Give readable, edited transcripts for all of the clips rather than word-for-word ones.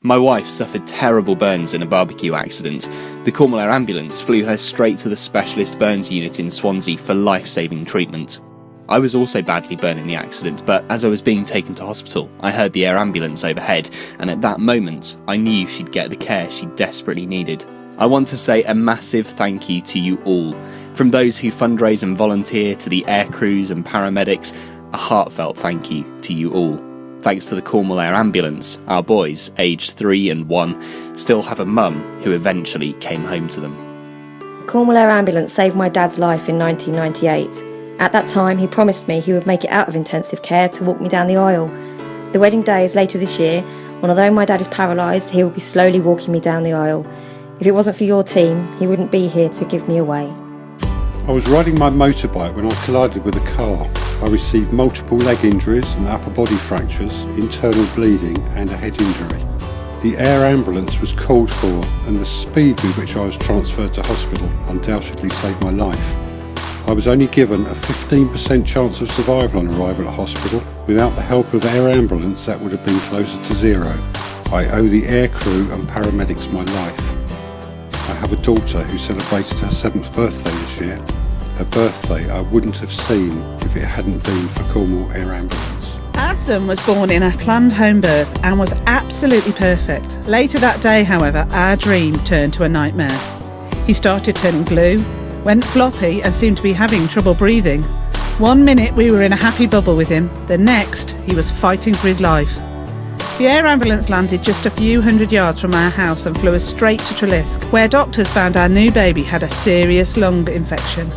My wife suffered terrible burns in a barbecue accident. The Cornwall Air Ambulance flew her straight to the specialist burns unit in Swansea for life-saving treatment. I was also badly burned in the accident, but as I was being taken to hospital, I heard the air ambulance overhead, and at that moment, I knew she'd get the care she desperately needed. I want to say a massive thank you to you all. From those who fundraise and volunteer to the aircrews and paramedics, a heartfelt thank you to you all. Thanks to the Cornwall Air Ambulance, our boys, aged 3 and 1, still have a mum who eventually came home to them. The Cornwall Air Ambulance saved my dad's life in 1998. At that time, he promised me he would make it out of intensive care to walk me down the aisle. The wedding day is later this year, and although my dad is paralysed, he will be slowly walking me down the aisle. If it wasn't for your team, he wouldn't be here to give me away. I was riding my motorbike when I collided with a car. I received multiple leg injuries and upper body fractures, internal bleeding and a head injury. The air ambulance was called for, and the speed with which I was transferred to hospital undoubtedly saved my life. I was only given a 15% chance of survival on arrival at hospital. Without the help of the air ambulance, that would have been closer to zero. I owe the aircrew and paramedics my life. I have a daughter who celebrated her 7th birthday this year. A birthday I wouldn't have seen if it hadn't been for Cornwall Air Ambulance. Our son was born in a planned home birth and was absolutely perfect. Later that day, however, our dream turned to a nightmare. He started turning blue, went floppy and seemed to be having trouble breathing. One minute we were in a happy bubble with him, the next he was fighting for his life. The air ambulance landed just a few hundred yards from our house and flew us straight to Treliske, where doctors found our new baby had a serious lung infection.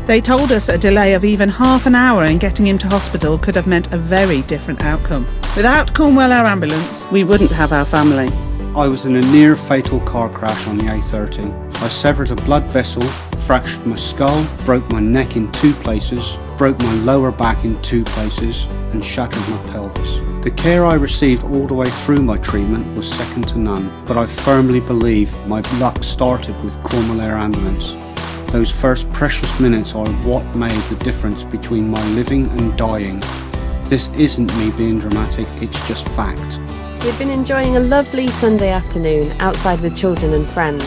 They told us a delay of even half an hour in getting him to hospital could have meant a very different outcome. Without Cornwall Air Ambulance, we wouldn't have our family. I was in a near-fatal car crash on the A13. I severed a blood vessel, fractured my skull, broke my neck in 2 places, broke my lower back in 2 places, and shattered my pelvis. The care I received all the way through my treatment was second to none, but I firmly believe my luck started with Cornwall Air Ambulance. Those first precious minutes are what made the difference between my living and dying. This isn't me being dramatic, it's just fact. We'd been enjoying a lovely Sunday afternoon outside with children and friends.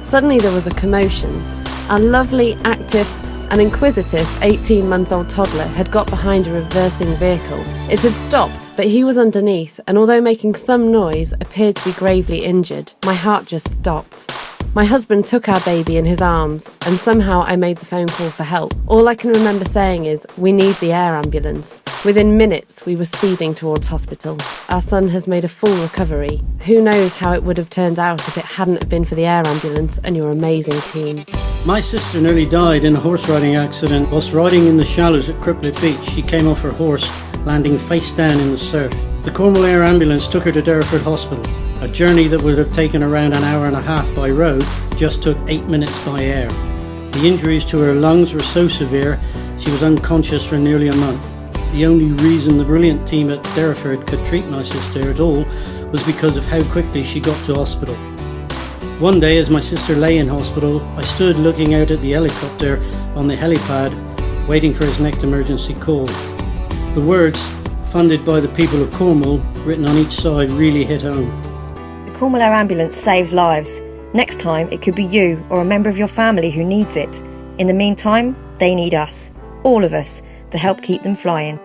Suddenly there was a commotion. Our lovely, active and inquisitive 18-month-old toddler had got behind a reversing vehicle. It had stopped, but he was underneath, and although making some noise, appeared to be gravely injured. My heart just stopped. My husband took our baby in his arms, and somehow I made the phone call for help. All I can remember saying is, "We need the air ambulance." Within minutes, we were speeding towards hospital. Our son has made a full recovery. Who knows how it would have turned out if it hadn't have been for the air ambulance and your amazing team. My sister nearly died in a horse riding accident. Whilst riding in the shallows at Crooklet Beach, she came off her horse, landing face down in the surf. The Cornwall Air Ambulance took her to Derriford Hospital. A journey that would have taken around an hour and a half by road just took 8 minutes by air. The injuries to her lungs were so severe, she was unconscious for nearly a month. The only reason the brilliant team at Derriford could treat my sister at all was because of how quickly she got to hospital. One day, as my sister lay in hospital, I stood looking out at the helicopter on the helipad, waiting for his next emergency call. The words, "Funded by the people of Cornwall," written on each side really hit home. The Cornwall Air Ambulance saves lives. Next time, it could be you or a member of your family who needs it. In the meantime, they need us, all of us, to help keep them flying.